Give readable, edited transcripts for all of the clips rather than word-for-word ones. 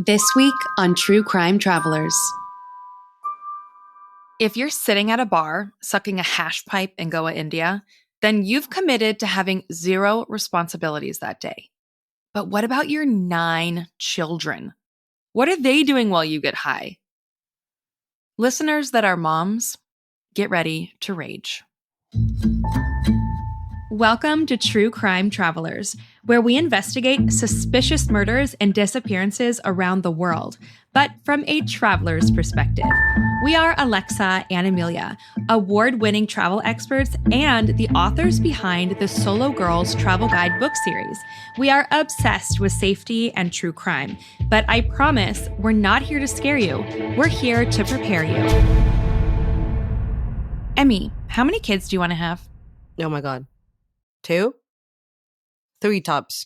This week on True Crime Travelers. If you're sitting at a bar sucking a hash pipe in Goa, India, then you've committed to having zero responsibilities that day. But what about your 9 children? What are they doing while you get high? Listeners that are moms, get ready to rage. Welcome to True Crime Travelers, where we investigate suspicious murders and disappearances around the world, but from a traveler's perspective. We are Alexa and Amelia, award-winning travel experts and the authors behind the Solo Girls Travel Guide book series. We are obsessed with safety and true crime, but I promise we're not here to scare you. We're here to prepare you. Emmy, how many kids do you want to have? Oh my God. 2? 3 tops.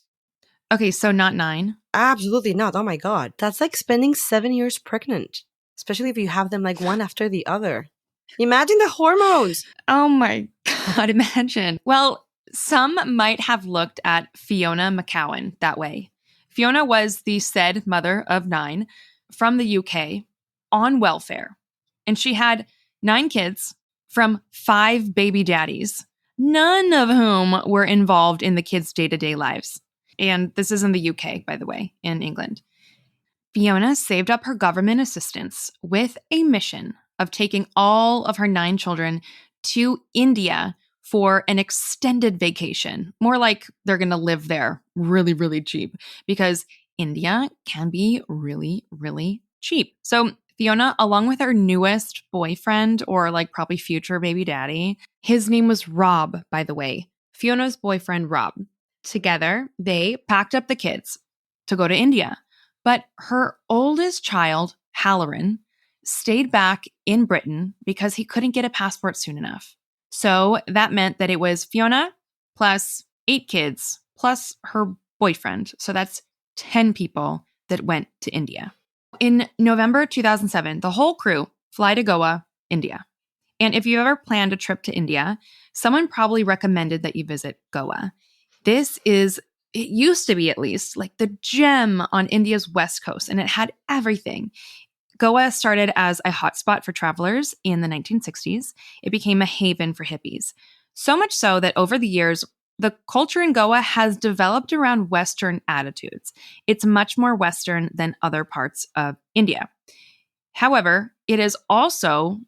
Okay, so not 9? Absolutely not. Oh my God. That's like spending 7 years pregnant. Especially if you have them like one after the other. Imagine the hormones. Oh my God, imagine. Well, some might have looked at Fiona McCowan that way. Fiona was the said mother of 9 from the UK on welfare. And she had 9 kids from 5 baby daddies, none of whom were involved in the kids' day-to-day lives. And this is in the UK, by the way, in England. Fiona saved up her government assistance with a mission of taking all of her 9 children to India for an extended vacation. More like they're going to live there really, really cheap, because India can be really, really cheap. So Fiona, along with her newest boyfriend, or like probably future baby daddy, his name was Rob, by the way, Fiona's boyfriend, Rob. Together, they packed up the kids to go to India. But her oldest child, Halloran, stayed back in Britain because he couldn't get a passport soon enough. So that meant that it was Fiona plus 8 kids plus her boyfriend. So that's 10 people that went to India. In November 2007, the whole crew fly to Goa, India. And if you ever planned a trip to India, someone probably recommended that you visit Goa. It used to be, at least, like the gem on India's west coast, and it had everything. Goa started as a hotspot for travelers in the 1960s. It became a haven for hippies. So much so that over the years, the culture in Goa has developed around Western attitudes. It's much more Western than other parts of India. However, it has also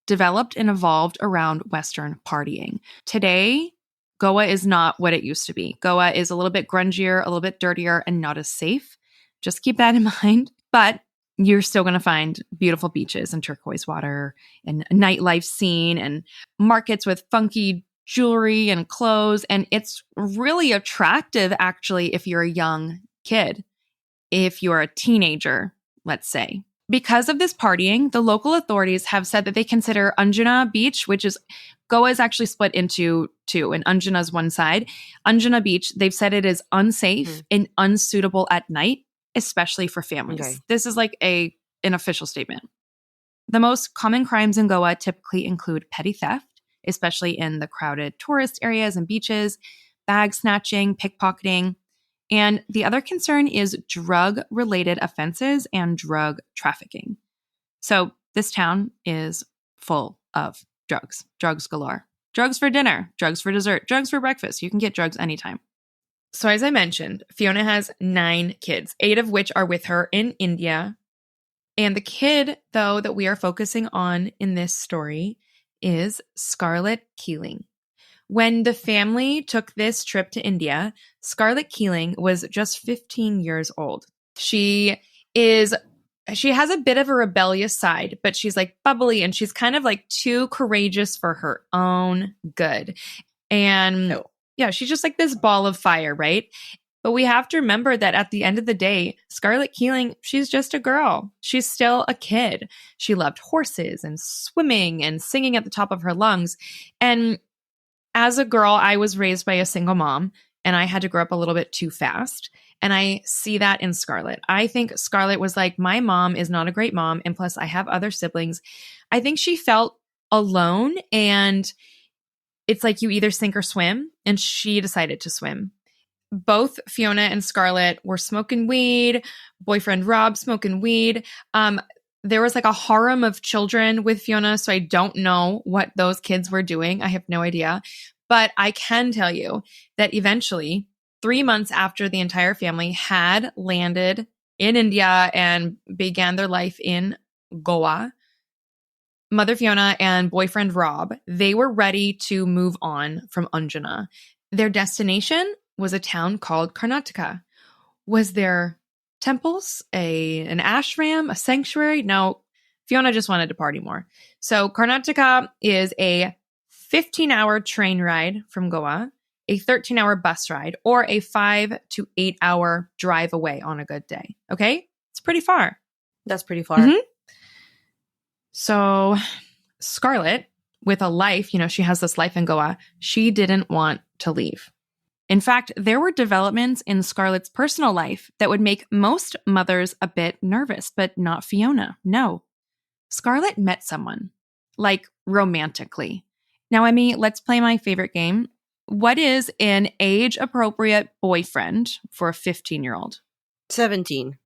developed and evolved around Western partying. Today, Goa is not what it used to be. Goa is a little bit grungier, a little bit dirtier, and not as safe. Just keep that in mind. But you're still going to find beautiful beaches and turquoise water and a nightlife scene and markets with funky jewelry and clothes. And it's really attractive, actually, if you're a young kid, if you're a teenager, let's say. Because of this partying, the local authorities have said that they consider Anjuna Beach, which is Goa is actually split into 2, and Anjuna is one side. Anjuna Beach, they've said it is unsafe and unsuitable at night, especially for families. Okay. This is like an official statement. The most common crimes in Goa typically include petty theft, especially in the crowded tourist areas and beaches, bag snatching, pickpocketing. And the other concern is drug-related offenses and drug trafficking. So this town is full of drugs galore. Drugs for dinner, drugs for dessert, drugs for breakfast. You can get drugs anytime. So as I mentioned, Fiona has 9 kids, 8 of which are with her in India. And the kid, though, that we are focusing on in this story is Scarlett Keeling. When the family took this trip to India, Scarlett Keeling was just 15 years old. She has a bit of a rebellious side, but she's like bubbly and she's kind of like too courageous for her own good. And yeah, she's just like this ball of fire, right? But we have to remember that at the end of the day, Scarlett Keeling, she's just a girl. She's still a kid. She loved horses and swimming and singing at the top of her lungs. And as a girl, I was raised by a single mom, and I had to grow up a little bit too fast. And I see that in Scarlett. I think Scarlett was like, my mom is not a great mom. And plus, I have other siblings. I think she felt alone. And it's like you either sink or swim. And she decided to swim. both Fiona and Scarlett were smoking weed, boyfriend Rob smoking weed. There was like a harem of children with Fiona, so I don't know what those kids were doing. I have no idea. But I can tell you that eventually, 3 months after the entire family had landed in India and began their life in Goa, Mother Fiona and boyfriend Rob, they were ready to move on from Anjuna. Their destination was a town called Karnataka. Was there temples, an ashram, a sanctuary? No, Fiona just wanted to party more. So Karnataka is a 15-hour train ride from Goa, a 13-hour bus ride, or a 5 to 8 hour drive away on a good day. Okay? It's pretty far. That's pretty far. Mm-hmm. So Scarlett, with a life, she has this life in Goa, she didn't want to leave. In fact, there were developments in Scarlett's personal life that would make most mothers a bit nervous, but not Fiona. No. Scarlett met someone, like romantically. Now, Emmy, let's play my favorite game. What is an age-appropriate boyfriend for a 15-year-old? 17.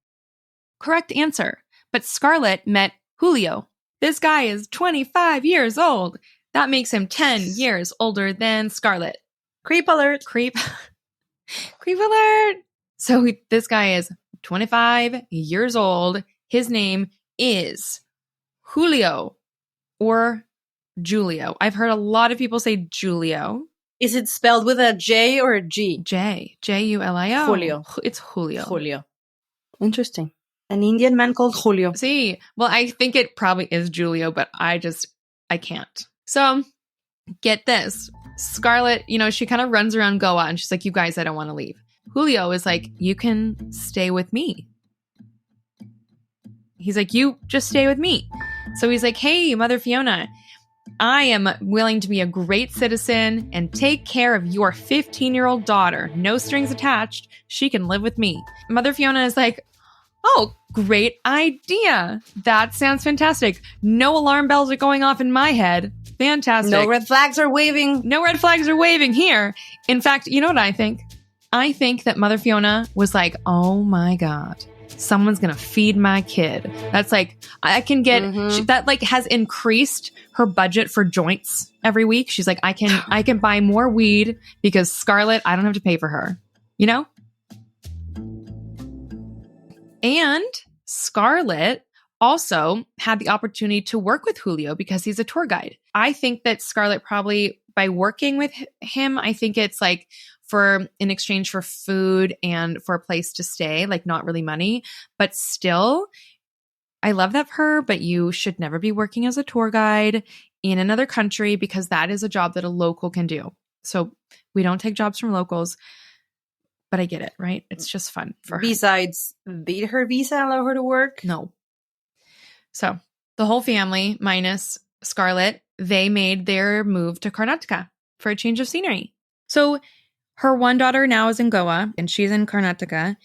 Correct answer. But Scarlett met Julio. This guy is 25 years old. That makes him 10 years older than Scarlett. Creep alert. Creep alert. So this guy is 25 years old. His name is Julio or Julio. I've heard a lot of people say Julio. Is it spelled with a J or a G? Julio. Julio. It's Julio. Julio. Interesting. An Indian man called Julio. See, well, I think it probably is Julio, but I can't. So get this. Scarlett, she kind of runs around Goa and she's like, you guys, I don't want to leave. Julio is like, you can stay with me. He's like, you just stay with me. So he's like, hey, Mother Fiona, I am willing to be a great citizen and take care of your 15-year-old daughter. No strings attached. She can live with me. Mother Fiona is like, oh, great idea. That sounds fantastic. No alarm bells are going off in my head. Fantastic. No red flags are waving. No red flags are waving here. In fact, you know what I think? I think that Mother Fiona was like, oh my God, someone's going to feed my kid. That's like, I can get, that like has increased her budget for joints every week. She's like, I can buy more weed because Scarlett, I don't have to pay for her, And Scarlett also had the opportunity to work with Julio because he's a tour guide. I think that Scarlett probably, by working with him, I think it's like in exchange for food and for a place to stay, like not really money, but still, I love that for her, but you should never be working as a tour guide in another country because that is a job that a local can do. So we don't take jobs from locals. But I get it, right? It's just fun for her. Besides, beat her visa, allow her to work? No. So the whole family, minus Scarlett, they made their move to Karnataka for a change of scenery. So her one daughter now is in Goa and she's in Karnataka.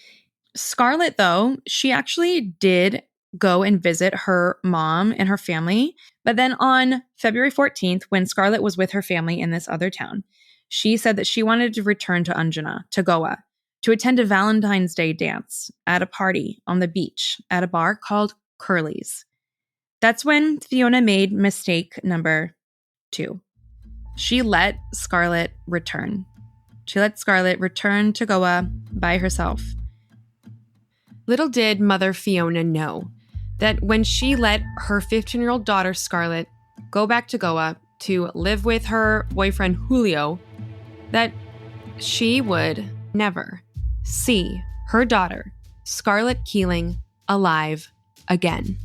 Scarlett, though, she actually did go and visit her mom and her family. But then on February 14th, when Scarlett was with her family in this other town, she said that she wanted to return to Anjuna, to Goa, to attend a Valentine's Day dance at a party on the beach at a bar called Curly's. That's when Fiona made mistake number 2. She let Scarlett return. She let Scarlett return to Goa by herself. Little did Mother Fiona know that when she let her 15-year-old daughter Scarlett go back to Goa to live with her boyfriend Julio, that she would never see her daughter, Scarlett Keeling, alive again.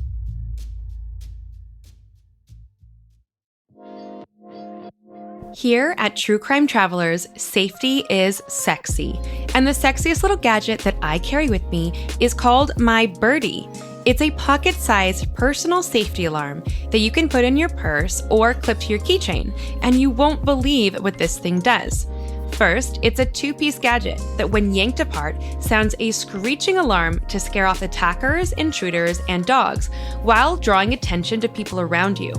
Here at True Crime Travelers, safety is sexy. And the sexiest little gadget that I carry with me is called my Birdie. It's a pocket-sized personal safety alarm that you can put in your purse or clip to your keychain, and you won't believe what this thing does. First, it's a 2-piece gadget that when yanked apart sounds a screeching alarm to scare off attackers, intruders, and dogs while drawing attention to people around you.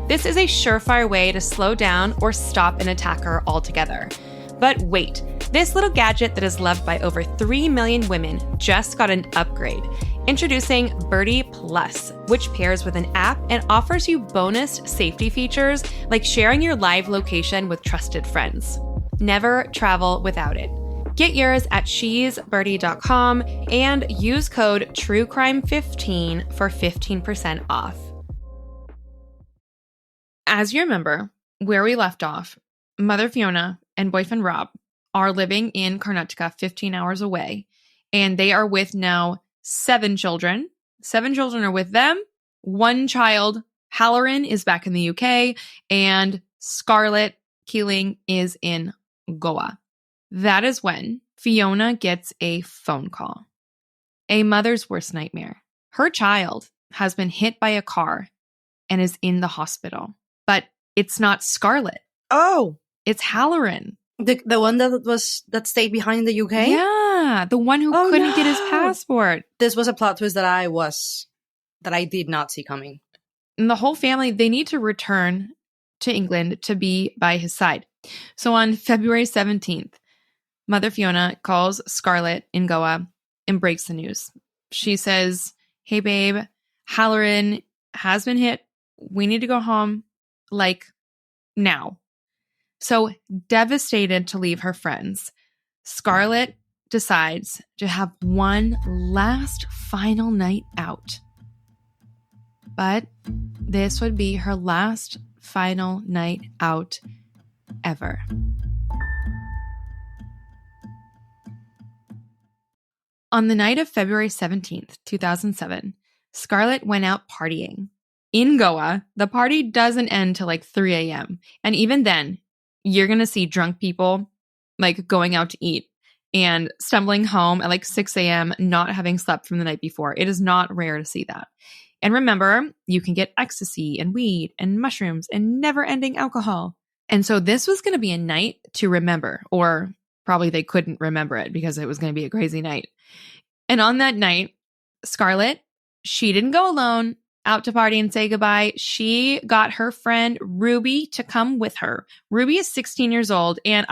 This is a surefire way to slow down or stop an attacker altogether. But wait, This little gadget that is loved by over 3 million women just got an upgrade. Introducing Birdie Plus, which pairs with an app and offers you bonus safety features like sharing your live location with trusted friends. Never travel without it. Get yours at shesbirdie.com and use code TrueCrime15 for 15% off. As you remember, where we left off, Mother Fiona and boyfriend Rob are living in Karnataka 15 hours away, and they are with now 7 children. 7 children are with them. 1 child, Halloran, is back in the UK, and Scarlett Keeling is in Goa. That is when Fiona gets a phone call. A mother's worst nightmare. Her child has been hit by a car and is in the hospital. But it's not Scarlett. Oh, it's Halloran. The one that stayed behind in the UK? Yeah, the one who couldn't get his passport. This was a plot twist that I did not see coming. And the whole family, they need to return to England to be by his side. So on February 17th, Mother Fiona calls Scarlett in Goa and breaks the news. She says, "Hey babe, Halloran has been hit. We need to go home, like, now." So devastated to leave her friends, Scarlett decides to have one last final night out. But this would be her last final night out ever. On the night of February 17th, 2007, Scarlett went out partying. In Goa, the party doesn't end till like 3 a.m. And even then, you're going to see drunk people like going out to eat and stumbling home at like 6 a.m., not having slept from the night before. It is not rare to see that. And remember, you can get ecstasy and weed and mushrooms and never-ending alcohol. And so this was going to be a night to remember, or probably they couldn't remember it because it was going to be a crazy night. And on that night, Scarlett, she didn't go alone out to party and say goodbye. She got her friend Ruby to come with her. Ruby is 16 years old. And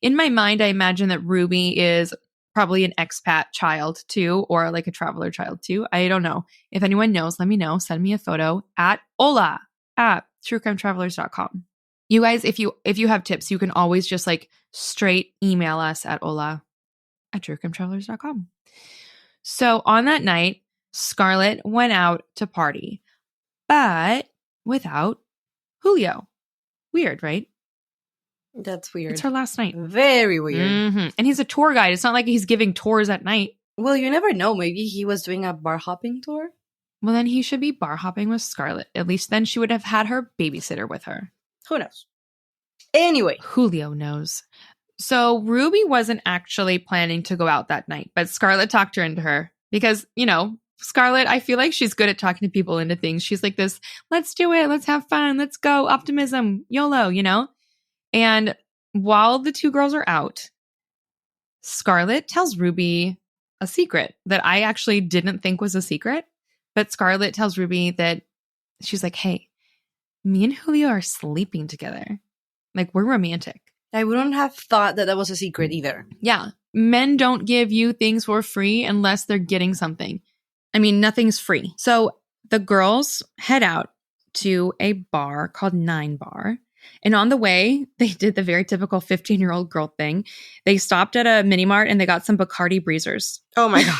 in my mind, I imagine that Ruby is probably an expat child too, or like a traveler child too. I don't know. If anyone knows, let me know. Send me a photo at truecrimetravelers.com. You guys, if you have tips, you can always just like straight email us at truecrimetravelers.com. So on that night, Scarlett went out to party, but without Julio. Weird, right? That's weird. It's her last night. Very weird. Mm-hmm. And he's a tour guide. It's not like he's giving tours at night. Well, you never know. Maybe he was doing a bar hopping tour. Well, then he should be bar hopping with Scarlett. At least then she would have had her babysitter with her. Who knows? Anyway. Julio knows. So Ruby wasn't actually planning to go out that night, but Scarlett talked her into her because, Scarlett, I feel like she's good at talking to people into things. She's like this, let's do it. Let's have fun. Let's go. Optimism. YOLO, And while the 2 girls are out, Scarlett tells Ruby a secret that I actually didn't think was a secret. But Scarlett tells Ruby that she's like, hey, me and Julio are sleeping together. Like, we're romantic. I wouldn't have thought that was a secret either. Yeah. Men don't give you things for free unless they're getting something. I mean, nothing's free. So the girls head out to a bar called 9 Bar. And on the way, they did the very typical 15-year-old girl thing. They stopped at a mini mart and they got some Bacardi breezers. Oh my God.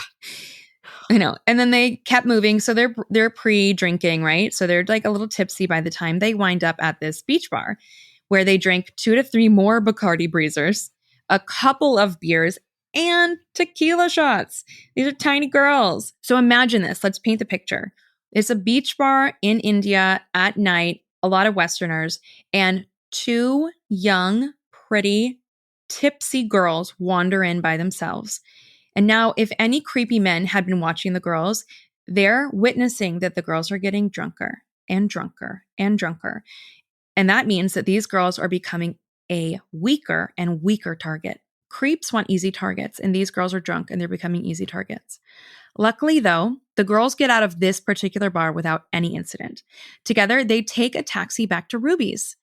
I know. And then they kept moving. So they're pre-drinking, right? So they're like a little tipsy by the time they wind up at this beach bar where they drank 2 to 3 more Bacardi breezers, a couple of beers, and tequila shots. These are tiny girls. So imagine this. Let's paint the picture. It's a beach bar in India at night, a lot of Westerners, and 2 young, pretty, tipsy girls wander in by themselves. And now, if any creepy men had been watching the girls, they're witnessing that the girls are getting drunker and drunker and drunker. And that means that these girls are becoming a weaker and weaker target. Creeps want easy targets, and these girls are drunk and they're becoming easy targets. Luckily, though, the girls get out of this particular bar without any incident. Together, they take a taxi back to Ruby's.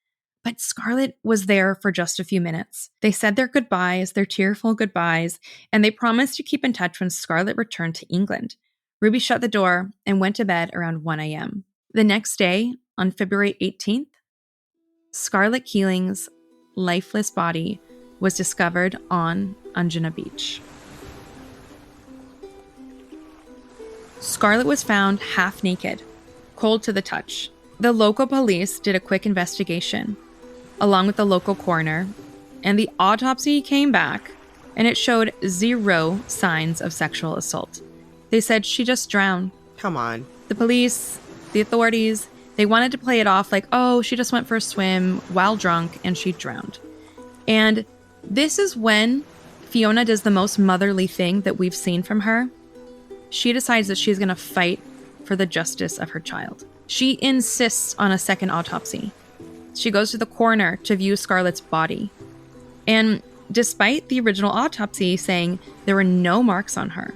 But Scarlett was there for just a few minutes. They said their goodbyes, their tearful goodbyes, and they promised to keep in touch when Scarlett returned to England. Ruby shut the door and went to bed around 1 a.m. The next day, on February 18th, Scarlett Keeling's lifeless body was discovered on Anjuna Beach. Scarlett was found half naked, cold to the touch. The local police did a quick investigation, along with the local coroner, and the autopsy came back, and it showed 0 signs of sexual assault. They said she just drowned. Come on. The police, the authorities, they wanted to play it off like, oh, she just went for a swim while drunk and she drowned. And this is when Fiona does the most motherly thing that we've seen from her. She decides that she's going to fight for the justice of her child. She insists on a second autopsy. She goes to the coroner to view Scarlett's body. And despite the original autopsy saying there were no marks on her,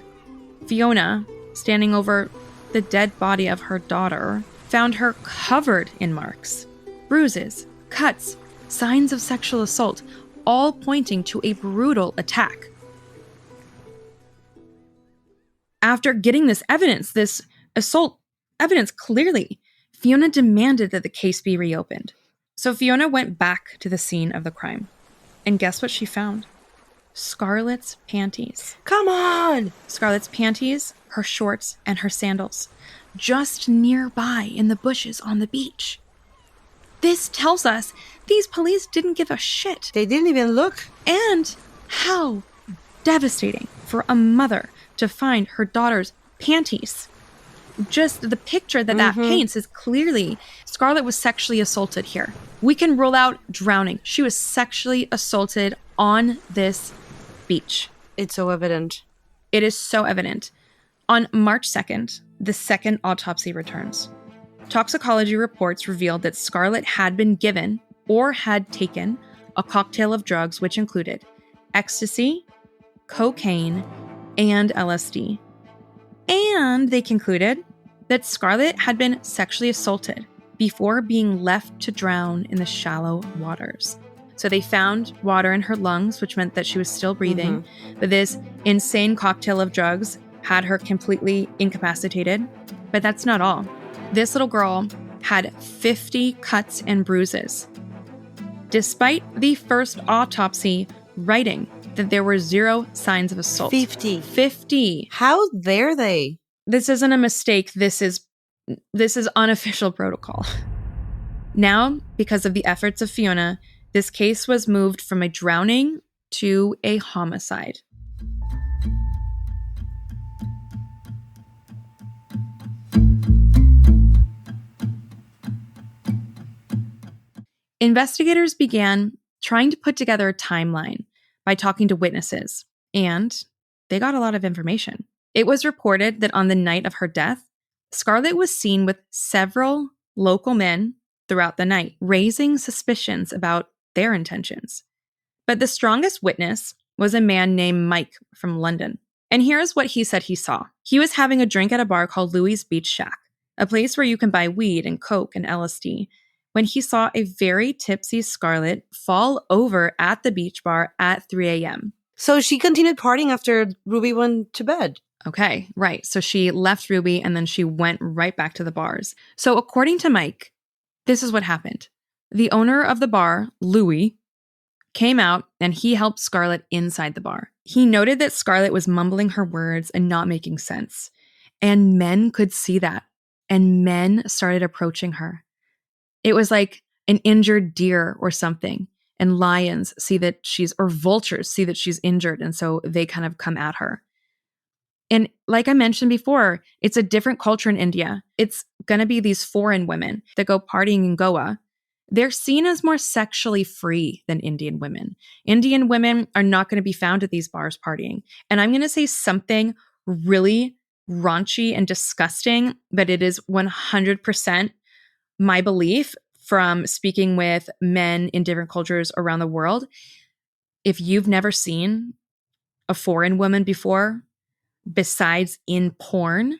Fiona, standing over the dead body of her daughter, found her covered in marks, bruises, cuts, signs of sexual assault, all pointing to a brutal attack. After getting this evidence, this assault evidence clearly, Fiona demanded that the case be reopened. So Fiona went back to the scene of the crime. And guess what she found? Scarlett's panties. Come on! Scarlett's panties, her shorts, and her sandals, just nearby in the bushes on the beach. This tells us these police didn't give a shit. They didn't even look. And how devastating for a mother to find her daughter's panties. Just the picture that paints is clearly Scarlett was sexually assaulted here. We can rule out drowning. She was sexually assaulted on this beach. It's so evident. It is so evident. On March 2nd, the second autopsy returns. Toxicology reports revealed that Scarlett had been given or had taken a cocktail of drugs which included ecstasy, cocaine, and LSD. And they concluded that Scarlett had been sexually assaulted before being left to drown in the shallow waters. So they found water in her lungs, which meant that she was still breathing. But this insane cocktail of drugs had her completely incapacitated. But that's not all. This little girl had 50 cuts and bruises, despite the first autopsy writing that there were 0 signs of assault. 50. How dare they? This isn't a mistake. This is unofficial protocol. Now, because of the efforts of Fiona, this case was moved from a drowning to a homicide. Investigators began trying to put together a timeline by talking to witnesses, and they got a lot of information. It was reported that on the night of her death, Scarlett was seen with several local men throughout the night, raising suspicions about their intentions. But the strongest witness was a man named Mike from London. And here's what he said he saw. He was having a drink at a bar called Louis' Beach Shack, a place where you can buy weed and coke and LSD, when he saw a very tipsy Scarlett fall over at the beach bar at 3 a.m. So she continued partying after Ruby went to bed. Okay, right. So she left Ruby and then she went right back to the bars. So according to Mike, this is what happened. The owner of the bar, Louis, came out and he helped Scarlett inside the bar. He noted that Scarlett was mumbling her words and not making sense. And men could see that. And men started approaching her. It was like an injured deer or something. And lions see that or vultures see that she's injured. And so they kind of come at her. And like I mentioned before, it's a different culture in India. It's going to be these foreign women that go partying in Goa. They're seen as more sexually free than Indian women. Indian women are not going to be found at these bars partying. And I'm going to say something really raunchy and disgusting, but it is 100% my belief from speaking with men in different cultures around the world. If you've never seen a foreign woman before, besides in porn,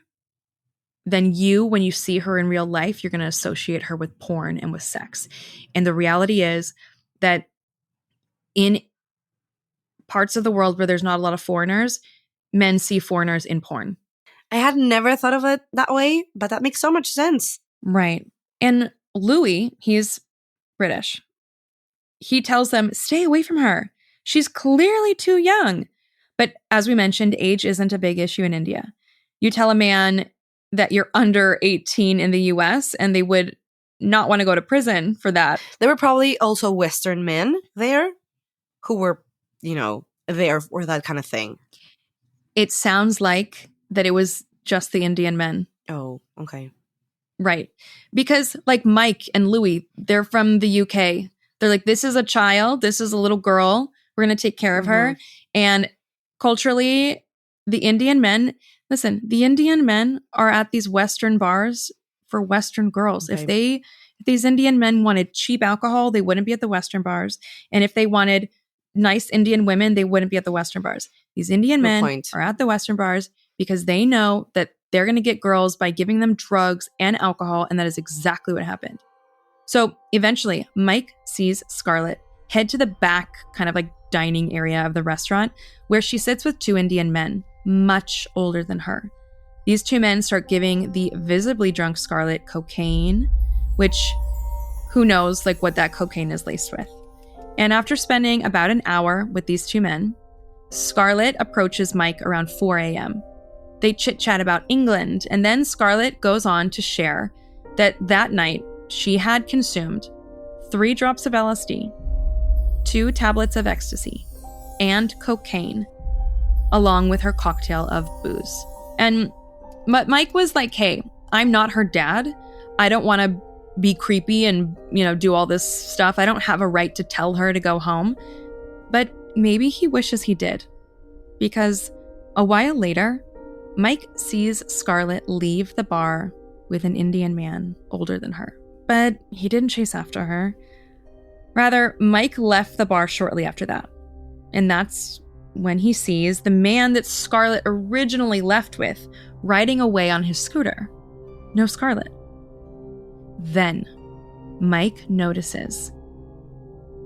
then when you see her in real life, you're going to associate her with porn and with sex. And the reality is that in parts of the world where there's not a lot of foreigners, men see foreigners in porn. I had never thought of it that way, but that makes so much sense. Right. And Louis, he's British. He tells them, stay away from her. She's clearly too young. But as we mentioned, age isn't a big issue in India. You tell a man that you're under 18 in the US and they would not want to go to prison for that. There were probably also Western men there who were, there for that kind of thing. It sounds like that it was just the Indian men. Oh, okay. Right. Because like Mike and Louis, they're from the UK. They're like, this is a child. This is a little girl. We're going to take care of her. And culturally, the Indian men are at these Western bars for Western girls. Okay. If these Indian men wanted cheap alcohol, they wouldn't be at the Western bars. And if they wanted nice Indian women, they wouldn't be at the Western bars. These Indian men are at the Western bars because they know that they're going to get girls by giving them drugs and alcohol. And that is exactly what happened. So eventually, Mike sees Scarlett head to the back kind of like dining area of the restaurant where she sits with two Indian men, much older than her. These two men start giving the visibly drunk Scarlett cocaine, which who knows like what that cocaine is laced with. And after spending about an hour with these two men, Scarlett approaches Mike around 4 a.m. They chit-chat about England, and then Scarlett goes on to share that night she had consumed 3 drops of LSD, 2 tablets of ecstasy, and cocaine, along with her cocktail of booze. But Mike was like, hey, I'm not her dad. I don't want to be creepy and, do all this stuff. I don't have a right to tell her to go home. But maybe he wishes he did. Because a while later, Mike sees Scarlett leave the bar with an Indian man older than her. But he didn't chase after her. Rather, Mike left the bar shortly after that. And that's when he sees the man that Scarlett originally left with riding away on his scooter. No Scarlett. Then, Mike notices,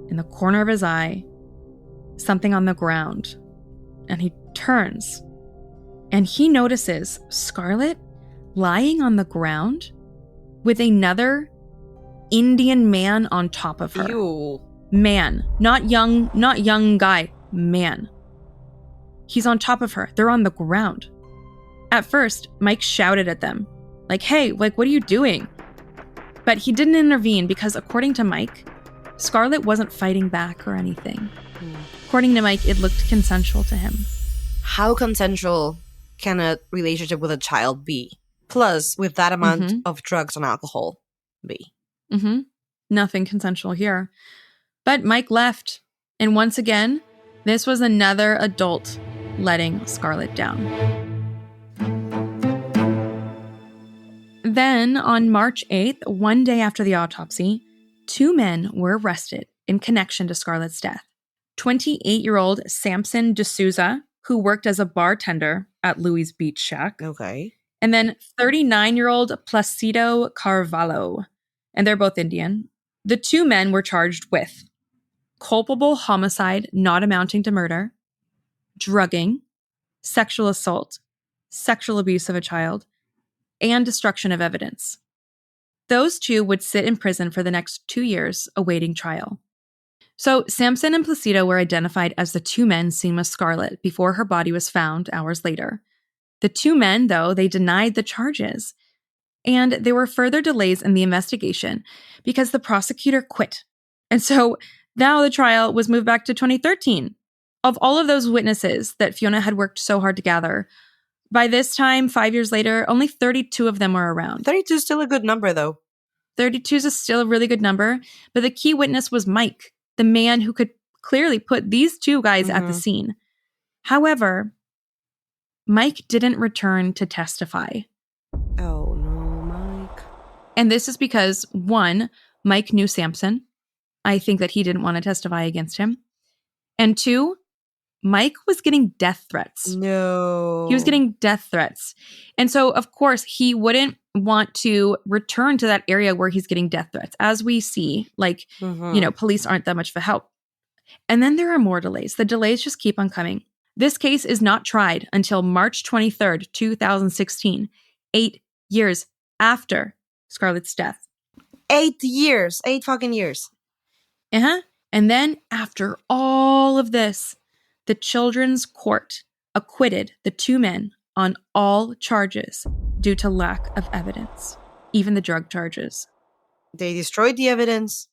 in the corner of his eye, something on the ground. And he turns, and he notices Scarlett lying on the ground with another Indian man on top of her. Ew. Man, not young guy, man. He's on top of her. They're on the ground. At first, Mike shouted at them, like, hey, what are you doing? But he didn't intervene because, according to Mike, Scarlett wasn't fighting back or anything. According to Mike, it looked consensual to him. How consensual can a relationship with a child be? Plus, with that amount of drugs and alcohol be? Nothing consensual here. But Mike left. And once again, this was another adult letting Scarlett down. Then, on March 8th, one day after the autopsy, 2 men were arrested in connection to Scarlett's death. 28-year-old Samson D'Souza, who worked as a bartender at Louis' Beach Shack. Okay. And then 39-year-old Placido Carvalho. And they're both Indian. The 2 men were charged with culpable homicide not amounting to murder, drugging, sexual assault, sexual abuse of a child, and destruction of evidence. Those 2 would sit in prison for the next 2 years awaiting trial. So Samson and Placido were identified as the 2 men seen with Scarlett before her body was found hours later. The 2 men, though, they denied the charges. And there were further delays in the investigation because the prosecutor quit. And so now the trial was moved back to 2013. Of all of those witnesses that Fiona had worked so hard to gather, by this time, 5 years later, only 32 of them were around. 32 is still a good number, though. 32 is still a really good number, but the key witness was Mike, the man who could clearly put these 2 guys at the scene. However, Mike didn't return to testify. Oh, no, Mike. And this is because, 1, Mike knew Samson. I think that he didn't want to testify against him. And 2, Mike was getting death threats. No. He was getting death threats. And so, of course, he wouldn't want to return to that area where he's getting death threats. As we see, like, police aren't that much of a help. And then there are more delays. The delays just keep on coming. This case is not tried until March 23rd, 2016, 8 years after Scarlett's death. 8 years. 8 fucking years. And then after all of this, the Children's Court acquitted the two men on all charges due to lack of evidence, even the drug charges. They destroyed the evidence.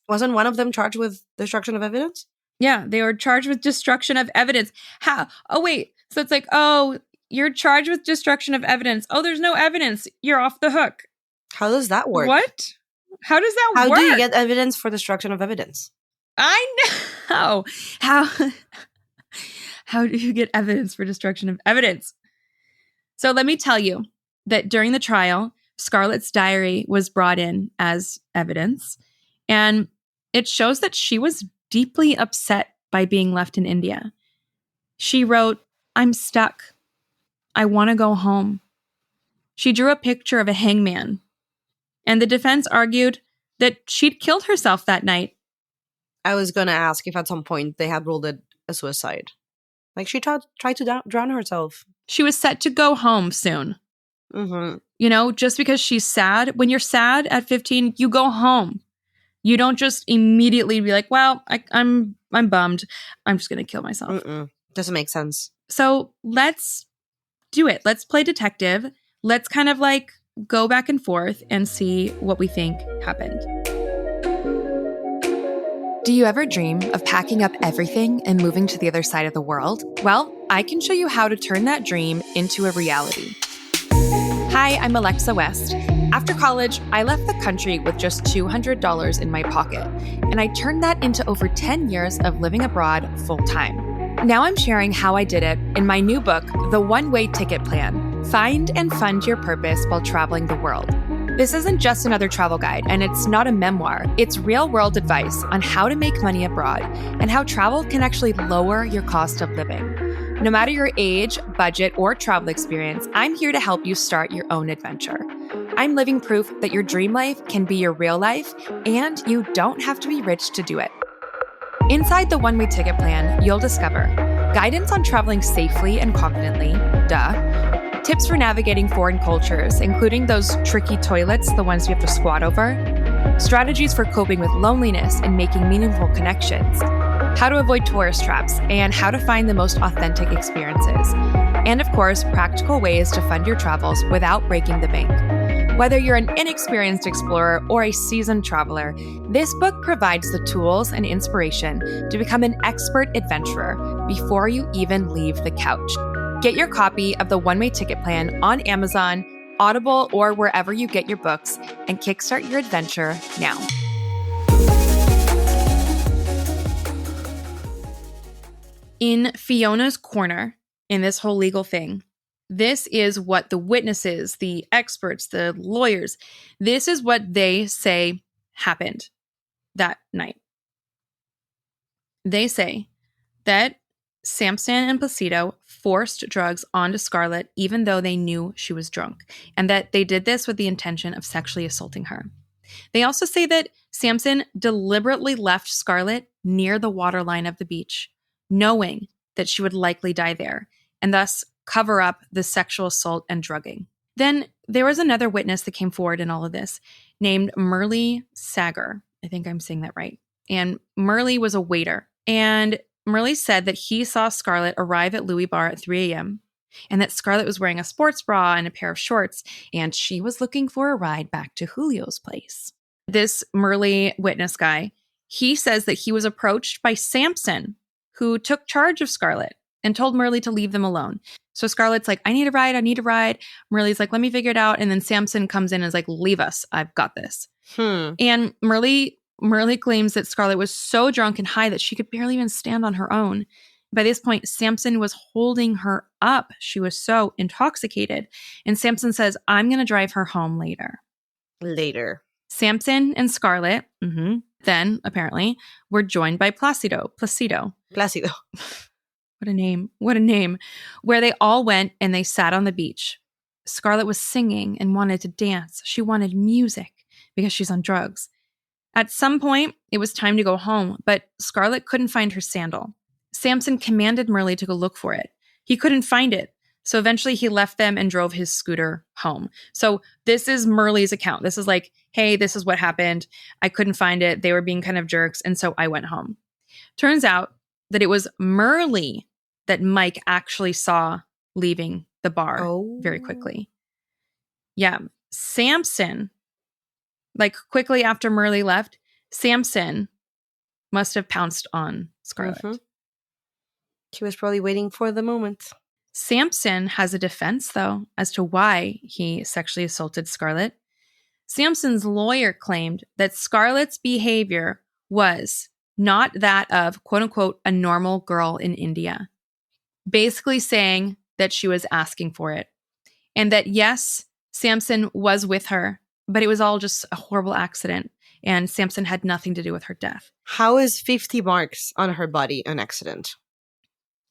Wasn't one of them charged with destruction of evidence? Yeah, they were charged with destruction of evidence. How? Oh, wait. So it's like, oh, you're charged with destruction of evidence. Oh, there's no evidence. You're off the hook. How does that work? What? How does that work? work? How do you get evidence for destruction of evidence? I know. How do you get evidence for destruction of evidence? So let me tell you that during the trial, Scarlett's diary was brought in as evidence, and it shows that she was deeply upset by being left in India. She wrote, "I'm stuck. I want to go home." She drew a picture of a hangman, and the defense argued that she'd killed herself that night. I was going to ask if at some point they had ruled it a suicide. Like she tried to drown herself. She was set to go home soon. Just because she's sad. When you're sad at 15, you go home. You don't just immediately be like, well, I'm bummed. I'm just going to kill myself. Doesn't make sense. So let's do it. Let's play detective. Let's kind of like go back and forth and see what we think happened. Do you ever dream of packing up everything and moving to the other side of the world? Well, I can show you how to turn that dream into a reality. Hi, I'm Alexa West. After college, I left the country with just $200 in my pocket, and I turned that into over 10 years of living abroad full-time. Now I'm sharing how I did it in my new book, The One-Way Ticket Plan: Find and Fund Your Purpose While Traveling the World. This isn't just another travel guide, and it's not a memoir. It's real-world advice on how to make money abroad and how travel can actually lower your cost of living. No matter your age, budget, or travel experience, I'm here to help you start your own adventure. I'm living proof that your dream life can be your real life, and you don't have to be rich to do it. Inside the One-Way Ticket Plan, you'll discover guidance on traveling safely and confidently, tips for navigating foreign cultures, including those tricky toilets, the ones you have to squat over, strategies for coping with loneliness and making meaningful connections, how to avoid tourist traps, and how to find the most authentic experiences, and of course, practical ways to fund your travels without breaking the bank. Whether you're an inexperienced explorer or a seasoned traveler, this book provides the tools and inspiration to become an expert adventurer before you even leave the couch. Get your copy of the One-Way Ticket Plan on Amazon, Audible, or wherever you get your books, and kickstart your adventure now. In Fiona's corner, in this whole legal thing, this is what the witnesses, the experts, the lawyers, this is what they say happened that night. They say that Sampson and Placido forced drugs onto Scarlett even though they knew she was drunk, and that they did this with the intention of sexually assaulting her. They also say that Sampson deliberately left Scarlett near the waterline of the beach, knowing that she would likely die there, and thus cover up the sexual assault and drugging. Then there was another witness that came forward in all of this, named Merle Sager. I think I'm saying that right. And Merle was a waiter, and Merle said that he saw Scarlett arrive at Louis Bar at 3 a.m. and that Scarlett was wearing a sports bra and a pair of shorts, and she was looking for a ride back to Julio's place. This Merle witness guy, he says that he was approached by Sampson, who took charge of Scarlett and told Merle to leave them alone. So Scarlett's like, I need a ride. Merle's like, let me figure it out. And then Sampson comes in and is like, leave us. I've got this. And Merle claims that Scarlett was so drunk and high that she could barely even stand on her own. By this point, Sampson was holding her up. She was so intoxicated. And Sampson says, I'm going to drive her home later. Sampson and Scarlett, then apparently, were joined by Placido. What a name. What a name. Where they all went and they sat on the beach. Scarlett was singing and wanted to dance. She wanted music because she's on drugs. At some point, it was time to go home, but Scarlett couldn't find her sandal. Samson commanded Murley to go look for it. He couldn't find it. So eventually he left them and drove his scooter home. So this is Murley's account. This is like, hey, this is what happened. I couldn't find it. They were being kind of jerks. And so I went home. Turns out that it was Murley that Mike actually saw leaving the bar very quickly. Yeah. Samson, like quickly after Murley left, Samson must have pounced on Scarlett. Mm-hmm. He was probably waiting for the moment. Samson has a defense, though, as to why he sexually assaulted Scarlett. Samson's lawyer claimed that Scarlett's behavior was not that of, quote unquote, a normal girl in India. Basically saying that she was asking for it. And that, yes, Samson was with her, but it was all just a horrible accident. And Samson had nothing to do with her death. How is 50 marks on her body an accident?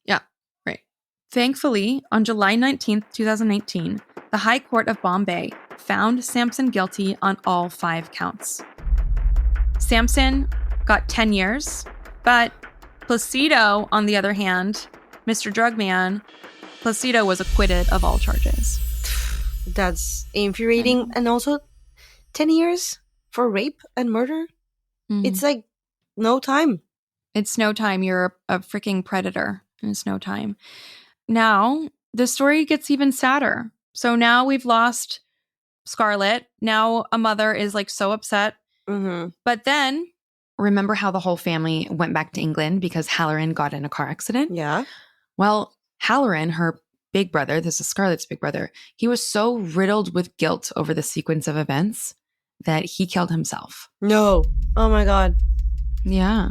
Yeah, right. Thankfully, on July 19th, 2019, the High Court of Bombay found Samson guilty on all 5 counts. Samson got 10 years, but Placido, on the other hand, Mr. Drugman, Placido was acquitted of all charges. That's infuriating. And also, 10 years for rape and murder? Mm-hmm. It's like no time. It's no time. You're a freaking predator. It's no time. Now, the story gets even sadder. So now we've lost Scarlett. Now a mother is like so upset. Mm-hmm. But then, remember how the whole family went back to England because Halloran got in a car accident? Yeah. Well, Halloran, her big brother, this is Scarlett's big brother, he was so riddled with guilt over the sequence of events that he killed himself. No. Oh my God. Yeah.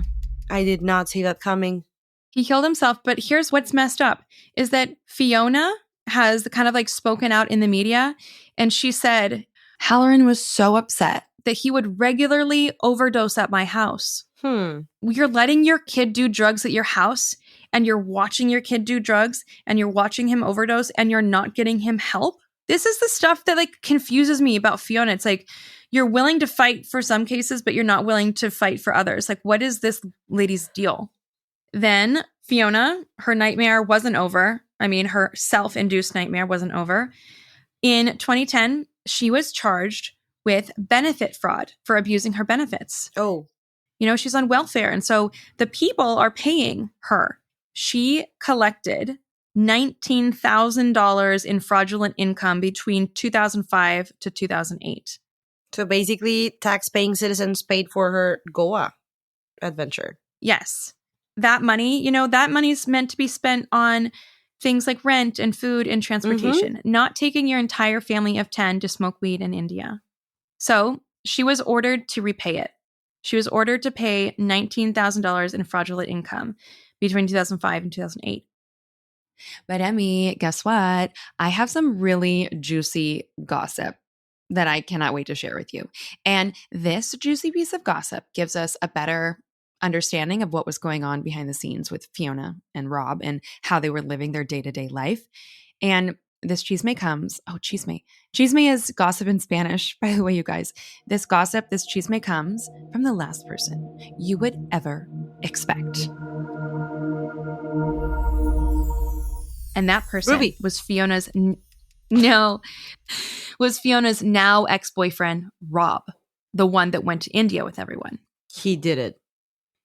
I did not see that coming. He killed himself, but here's what's messed up, is that Fiona has kind of like spoken out in the media, and she said, Halloran was so upset that he would regularly overdose at my house. You're letting your kid do drugs at your house, and you're watching your kid do drugs, and you're watching him overdose, and you're not getting him help? This is the stuff that like confuses me about Fiona. It's like, you're willing to fight for some cases, but you're not willing to fight for others. Like, what is this lady's deal? Then Fiona, her nightmare wasn't over. I mean, her self-induced nightmare wasn't over. In 2010, she was charged with benefit fraud for abusing her benefits. Oh. You know, she's on welfare. And so the people are paying her. She collected $19,000 in fraudulent income between 2005 to 2008. So basically, tax-paying citizens paid for her Goa adventure. Yes. That money, you know, that money's meant to be spent on things like rent and food and transportation, not taking your entire family of 10 to smoke weed in India. So she was ordered to repay it. She was ordered to pay $19,000 in fraudulent income between 2005 and 2008. But Emmy, guess what? I have some really juicy gossip that I cannot wait to share with you. And this juicy piece of gossip gives us a better understanding of what was going on behind the scenes with Fiona and Rob and how they were living their day-to-day life. And this chisme comes, chisme. Chisme is gossip in Spanish, by the way, you guys. This chisme comes from the last person you would ever expect. And that person Ruby. was Fiona's now ex-boyfriend, Rob, the one that went to India with everyone. He did it.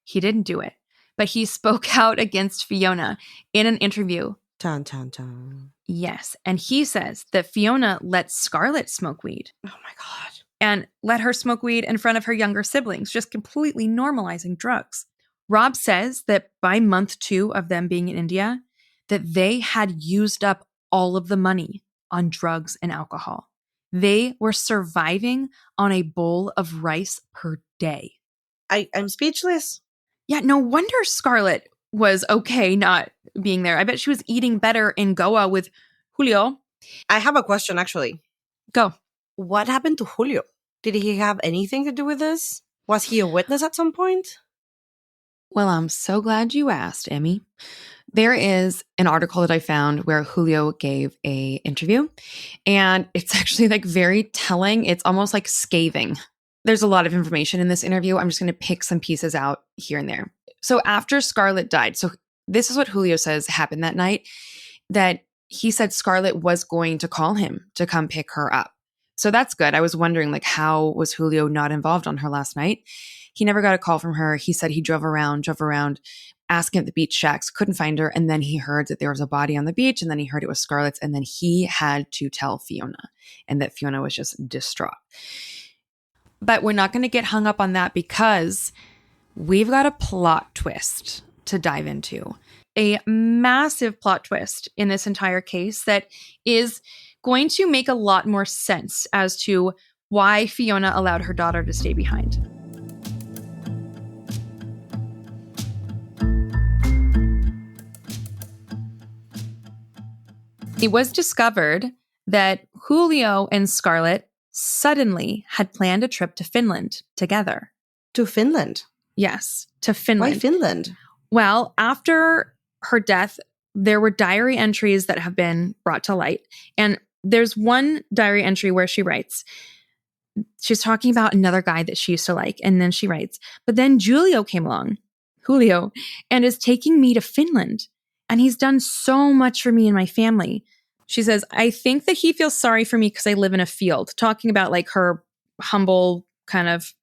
He didn't do it, but he spoke out against Fiona in an interview. Dun, dun, dun. Yes, and he says that Fiona let Scarlett smoke weed. Oh my God. And let her smoke weed in front of her younger siblings, just completely normalizing drugs. Rob says that by month 2 of them being in India, that they had used up all of the money on drugs and alcohol. They were surviving on a bowl of rice per day. I'm speechless. Yeah, no wonder Scarlett was okay not being there. I bet she was eating better in Goa with Julio. I have a question, actually. Go. What happened to Julio? Did he have anything to do with this? Was he a witness at some point? Well, I'm so glad you asked, Emmy. There is an article that I found where Julio gave a interview, and it's actually like very telling. It's almost like scathing. There's a lot of information in this interview. I'm just going to pick some pieces out here and there. So after Scarlett died, so this is what Julio says happened that night, that he said Scarlett was going to call him to come pick her up. So that's good. I was wondering, like, how was Julio not involved on her last night? He never got a call from her. He said he drove around, asking at the beach shacks, couldn't find her. And then he heard that there was a body on the beach, and then he heard it was Scarlett's. And then he had to tell Fiona, and that Fiona was just distraught. But we're not going to get hung up on that because we've got a plot twist to dive into. A massive plot twist in this entire case that is going to make a lot more sense as to why Fiona allowed her daughter to stay behind. It was discovered that Julio and Scarlett suddenly had planned a trip to Finland together. To Finland? Yes, to Finland. Why Finland? Well, after her death, there were diary entries that have been brought to light. And there's one diary entry where she writes, she's talking about another guy that she used to like. And then she writes, but then Julio, and is taking me to Finland. And he's done so much for me and my family. She says, I think that he feels sorry for me because I live in a field, talking about like her humble kind of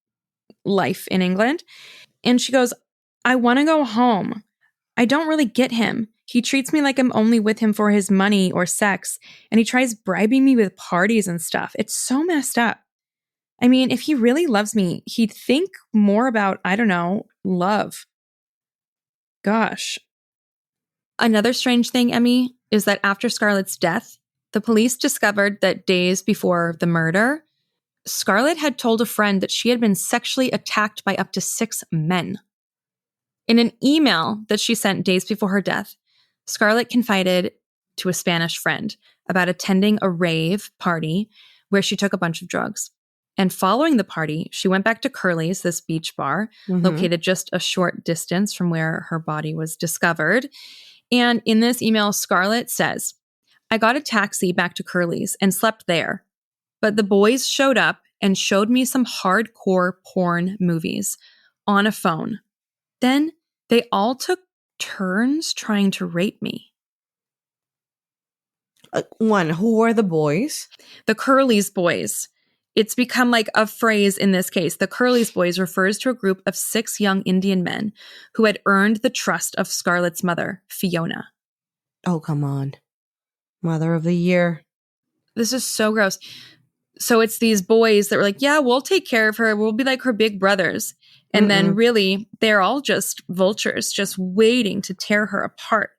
life in England. And she goes, I want to go home. I don't really get him. He treats me like I'm only with him for his money or sex. And he tries bribing me with parties and stuff. It's so messed up. I mean, if he really loves me, he'd think more about, I don't know, love. Gosh. Another strange thing, Emmy, is that after Scarlett's death, the police discovered that days before the murder, Scarlett had told a friend that she had been sexually attacked by up to 6 men. In an email that she sent days before her death, Scarlett confided to a Spanish friend about attending a rave party where she took a bunch of drugs. And following the party, she went back to Curly's, this beach bar, located just a short distance from where her body was discovered. And in this email, Scarlett says, I got a taxi back to Curly's and slept there. But the boys showed up and showed me some hardcore porn movies on a phone. Then they all took turns trying to rape me. Who were the boys? The Curly's boys. It's become like a phrase in this case. The Curly's boys refers to a group of 6 young Indian men who had earned the trust of Scarlett's mother, Fiona. Oh, come on. Mother of the Year. This is so gross. So it's these boys that were like, yeah, we'll take care of her. We'll be like her big brothers. And then really, they're all just vultures, just waiting to tear her apart.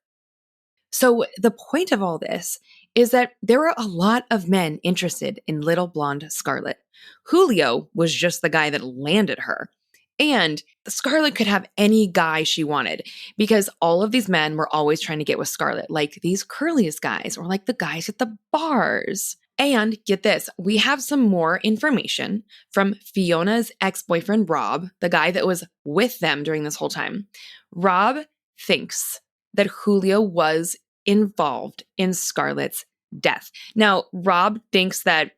So the point of all this is that there were a lot of men interested in little blonde Scarlett. Julio was just the guy that landed her. And Scarlett could have any guy she wanted because all of these men were always trying to get with Scarlett, like these Curly's guys or like the guys at the bars. And get this, we have some more information from Fiona's ex-boyfriend, Rob, the guy that was with them during this whole time. Rob thinks that Julio was involved in Scarlett's death. Now, Rob thinks that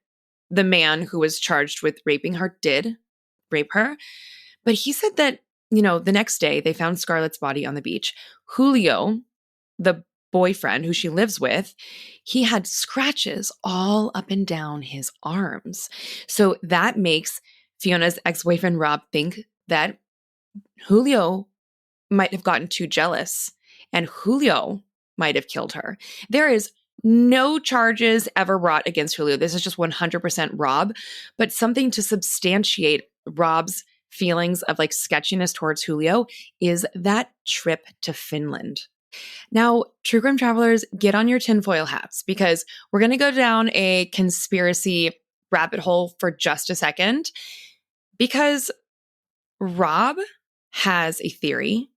the man who was charged with raping her did rape her, but he said that, the next day they found Scarlett's body on the beach. Julio, the boyfriend who she lives with, he had scratches all up and down his arms. So that makes Fiona's ex-boyfriend Rob think that Julio might have gotten too jealous and Julio might have killed her. There is no charges ever brought against Julio. This is just 100% Rob, but something to substantiate Rob's feelings of like sketchiness towards Julio is that trip to Finland. Now, true crime travelers, get on your tinfoil hats because we're going to go down a conspiracy rabbit hole for just a second because Rob has a theory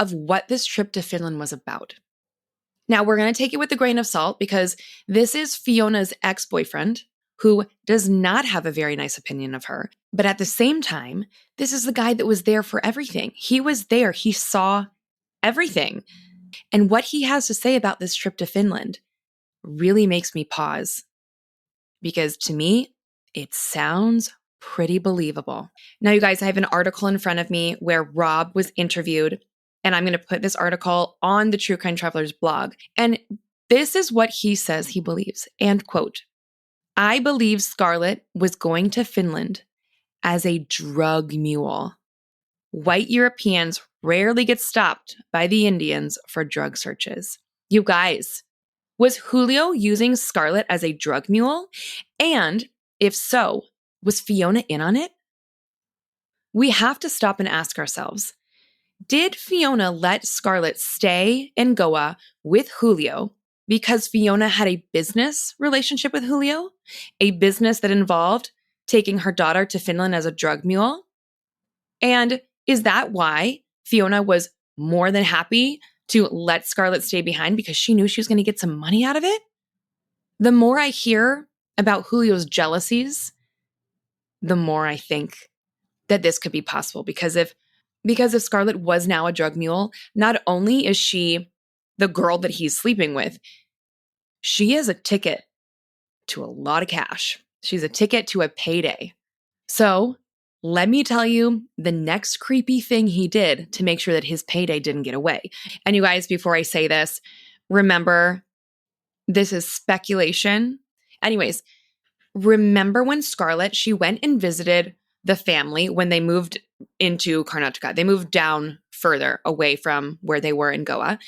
of what this trip to Finland was about. Now, we're going to take it with a grain of salt because this is Fiona's ex-boyfriend who does not have a very nice opinion of her. But at the same time, this is the guy that was there for everything. He was there. He saw everything. And what he has to say about this trip to Finland really makes me pause, because to me, it sounds pretty believable. Now, you guys, I have an article in front of me where Rob was interviewed, and I'm going to put this article on the True Crime Travelers blog. And this is what he says he believes, and quote, "I believe Scarlett was going to Finland as a drug mule. White Europeans rarely get stopped by the Indians for drug searches." You guys, was Julio using Scarlett as a drug mule? And if so, was Fiona in on it? We have to stop and ask ourselves, did Fiona let Scarlett stay in Goa with Julio because Fiona had a business relationship with Julio? A business that involved taking her daughter to Finland as a drug mule? And is that why Fiona was more than happy to let Scarlett stay behind, because she knew she was going to get some money out of it? The more I hear about Julio's jealousies, the more I think that this could be possible. Because if Scarlett was now a drug mule, not only is she the girl that he's sleeping with, she is a ticket to a lot of cash. She's a ticket to a payday. So let me tell you the next creepy thing he did to make sure that his payday didn't get away. And you guys, before I say this, remember, this is speculation. Anyways, remember when Scarlett, she went and visited the family when they moved into Karnataka. They moved down further away from where they were in Goa.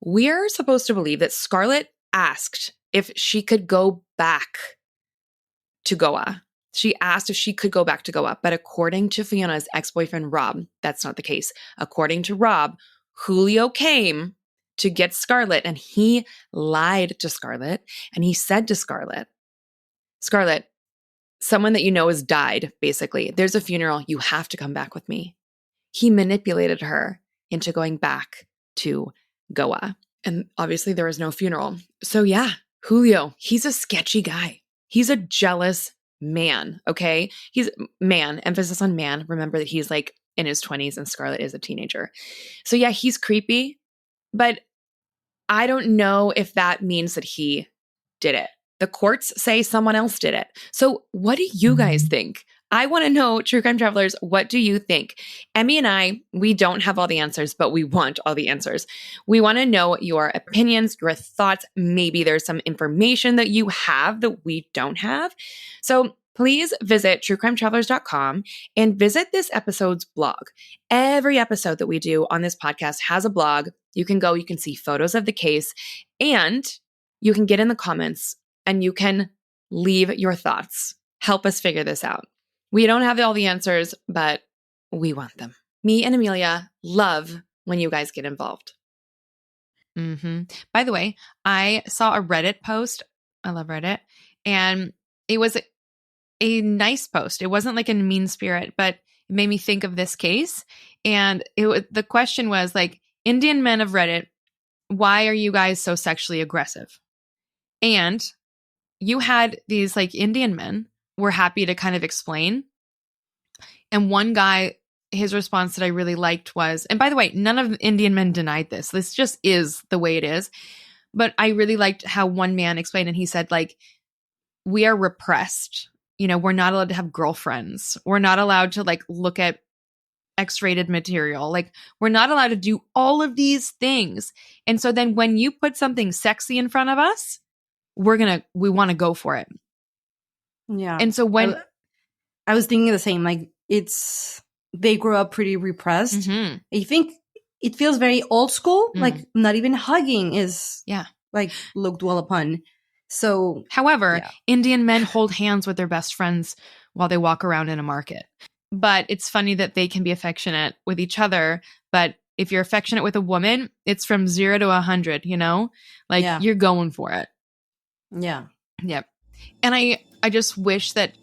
We're supposed to believe that Scarlett asked if she could go back to Goa. She asked if she could go back to Goa. But according to Fiona's ex-boyfriend, Rob, that's not the case. According to Rob, Julio came to get Scarlett, and he lied to Scarlett. And he said to Scarlett, "Scarlett, someone that you know has died, basically. There's a funeral. You have to come back with me." He manipulated her into going back to Goa. And obviously there was no funeral. So yeah, Julio, he's a sketchy guy. He's a jealous man, okay? He's man, emphasis on man. Remember that he's like in his 20s and Scarlett is a teenager. So yeah, he's creepy, but I don't know if that means that he did it. The courts say someone else did it. So what do you guys think? I want to know, True Crime Travelers, what do you think? Emmy and I, we don't have all the answers, but we want all the answers. We want to know your opinions, your thoughts. Maybe there's some information that you have that we don't have. So please visit truecrimetravelers.com and visit this episode's blog. Every episode that we do on this podcast has a blog. You can go, you can see photos of the case, and you can get in the comments and you can leave your thoughts. Help us figure this out. We don't have all the answers, but we want them. Me and Amelia love when you guys get involved. By the way, I saw a Reddit post. I love Reddit. And it was a nice post. It wasn't like in mean spirit, but it made me think of this case. And the question was like, Indian men of Reddit, why are you guys so sexually aggressive? And you had these like Indian men were happy to kind of explain. And one guy, his response that I really liked was, and by the way, none of the Indian men denied this. This just is the way it is. But I really liked how one man explained, and he said, like, we are repressed. You know, we're not allowed to have girlfriends. We're not allowed to like look at X-rated material. Like, we're not allowed to do all of these things. And so then when you put something sexy in front of us, we want to go for it. Yeah. And so when I was thinking the same, like they grew up pretty repressed. I think it feels very old school. Like not even hugging is like looked well upon. So, however, Indian men hold hands with their best friends while they walk around in a market. But it's funny that they can be affectionate with each other. But if you're affectionate with a woman, it's from 0 to 100, you know, like you're going for it. Yeah. Yep. And I just wish that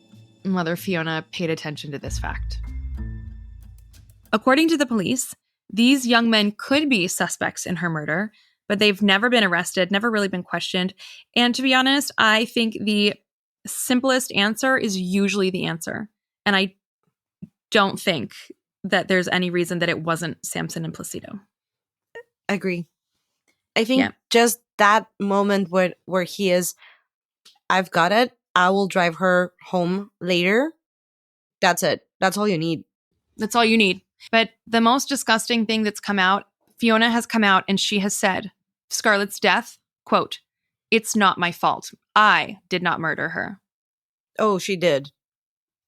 Mother Fiona paid attention to this fact. According to the police, these young men could be suspects in her murder, but they've never been arrested, never really been questioned. And to be honest, I think the simplest answer is usually the answer. And I don't think that there's any reason that it wasn't Samson and Placido. Agree. I think just that moment where he is, I've got it. I will drive her home later. That's it. That's all you need. That's all you need. But the most disgusting thing that's come out, Fiona has come out and she has said, Scarlett's death, quote, "It's not my fault. I did not murder her." Oh, she did.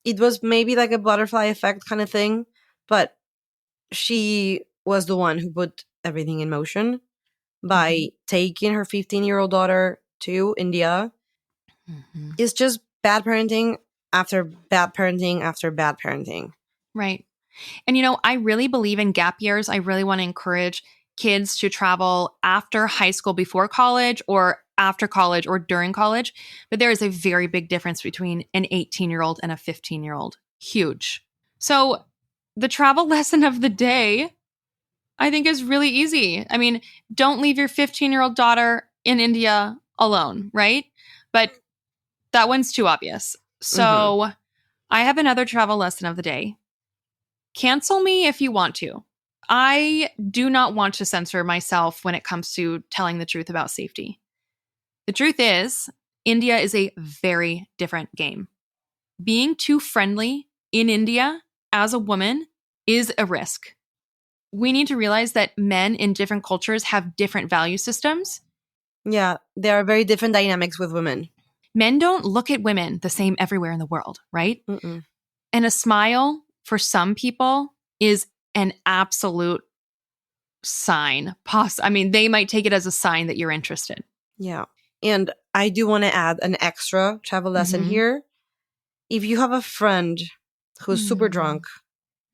It was maybe like a butterfly effect kind of thing, but she was the one who put everything in motion by taking her 15-year-old daughter to India. It's just bad parenting after bad parenting after bad parenting. Right. And, I really believe in gap years. I really want to encourage kids to travel after high school, before college, or after college or during college. But there is a very big difference between an 18-year-old and a 15-year-old. Huge. So the travel lesson of the day, I think, is really easy. I mean, don't leave your 15-year-old daughter in India alone, right? But that one's too obvious. So I have another travel lesson of the day. Cancel me if you want to. I do not want to censor myself when it comes to telling the truth about safety. The truth is, India is a very different game. Being too friendly in India as a woman is a risk. We need to realize that men in different cultures have different value systems. Yeah, there are very different dynamics with women. Men don't look at women the same everywhere in the world, right? And a smile for some people is an absolute sign. They might take it as a sign that you're interested. Yeah. And I do want to add an extra travel lesson here. If you have a friend who's super drunk,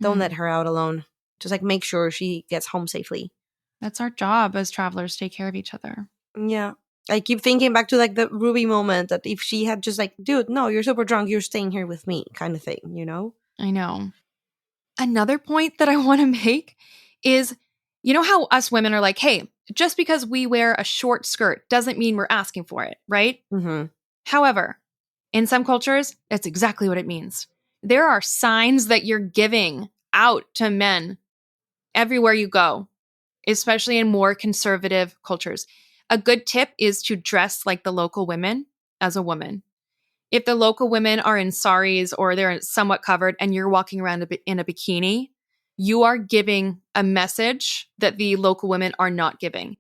don't let her out alone. Just make sure she gets home safely. That's our job as travelers, take care of each other. Yeah. I keep thinking back to the Ruby moment, that if she had just dude, no, you're super drunk, you're staying here with me kind of thing, I know. Another point that I want to make is, how us women are like, hey, just because we wear a short skirt doesn't mean we're asking for it, right? However, in some cultures, that's exactly what it means. There are signs that you're giving out to men everywhere you go, especially in more conservative cultures. A good tip is to dress like the local women as a woman. If the local women are in saris or they're somewhat covered and you're walking around in a bikini, you are giving a message that the local women are not giving.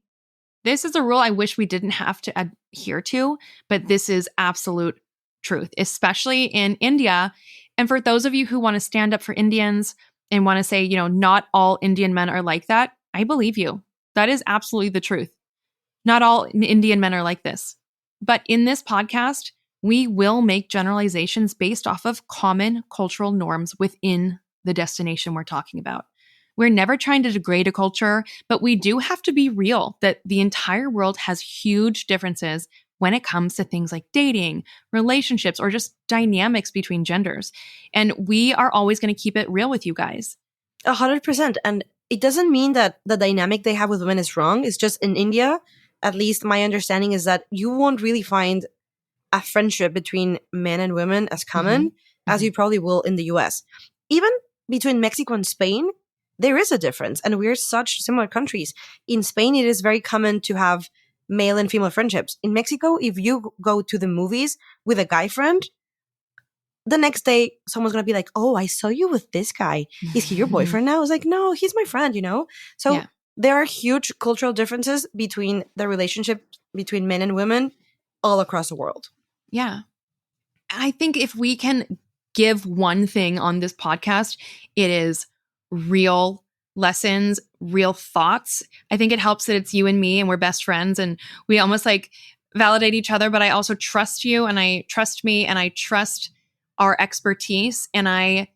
This is a rule I wish we didn't have to adhere to, but this is absolute truth, especially in India. And for those of you who want to stand up for Indians and want to say, not all Indian men are like that, I believe you. That is absolutely the truth. Not all Indian men are like this. But in this podcast, we will make generalizations based off of common cultural norms within the destination we're talking about. We're never trying to degrade a culture, but we do have to be real that the entire world has huge differences when it comes to things like dating, relationships, or just dynamics between genders. And we are always going to keep it real with you guys. 100%. And it doesn't mean that the dynamic they have with women is wrong. It's just in India, at least my understanding is that you won't really find a friendship between men and women as common as you probably will in the US. Even between Mexico and Spain, there is a difference. And we're such similar countries. In Spain, it is very common to have male and female friendships. In Mexico, if you go to the movies with a guy friend, the next day, someone's going to be like, oh, I saw you with this guy. Is he your boyfriend now? I was like, no, he's my friend, So there are huge cultural differences between the relationship between men and women all across the world. Yeah. I think if we can give one thing on this podcast, it is real lessons, real thoughts. I think it helps that it's you and me and we're best friends and we almost validate each other, but I also trust you and I trust me and I trust our expertise and I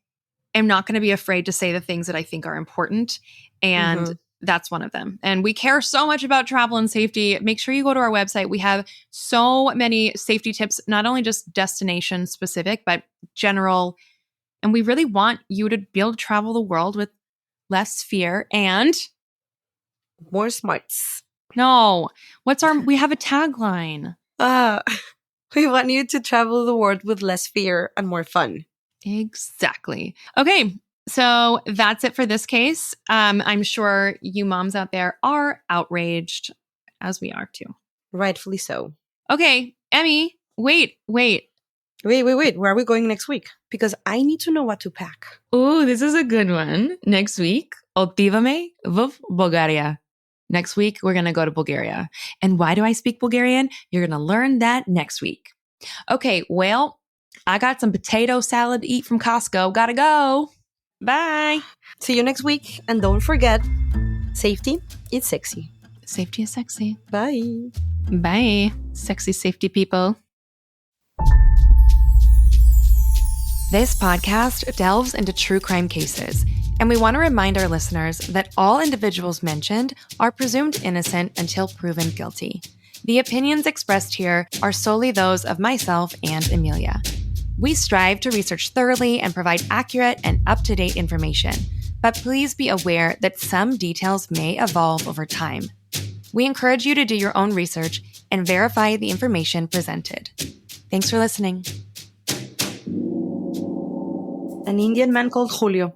am not going to be afraid to say the things that I think are important. And that's one of them. And we care so much about travel and safety. Make sure you go to our website. We have so many safety tips, not only just destination specific, but general. And we really want you to be able to travel the world with less fear and more smarts. No. We have a tagline. We want you to travel the world with less fear and more fun. Exactly. Okay. So that's it for this case. I'm sure you moms out there are outraged, as we are too. Rightfully so. Okay, Emmy, wait. Where are we going next week? Because I need to know what to pack. Ooh, this is a good one. Next week, Otivame v Bulgaria. Next week, we're going to go to Bulgaria. And why do I speak Bulgarian? You're going to learn that next week. Okay, well, I got some potato salad to eat from Costco. Gotta go. Bye. See you next week. And don't forget, safety is sexy. Safety is sexy. Bye. Bye, sexy safety people. This podcast delves into true crime cases, and we want to remind our listeners that all individuals mentioned are presumed innocent until proven guilty. The opinions expressed here are solely those of myself and Amelia. We strive to research thoroughly and provide accurate and up-to-date information, but please be aware that some details may evolve over time. We encourage you to do your own research and verify the information presented. Thanks for listening. An Indian man called Julio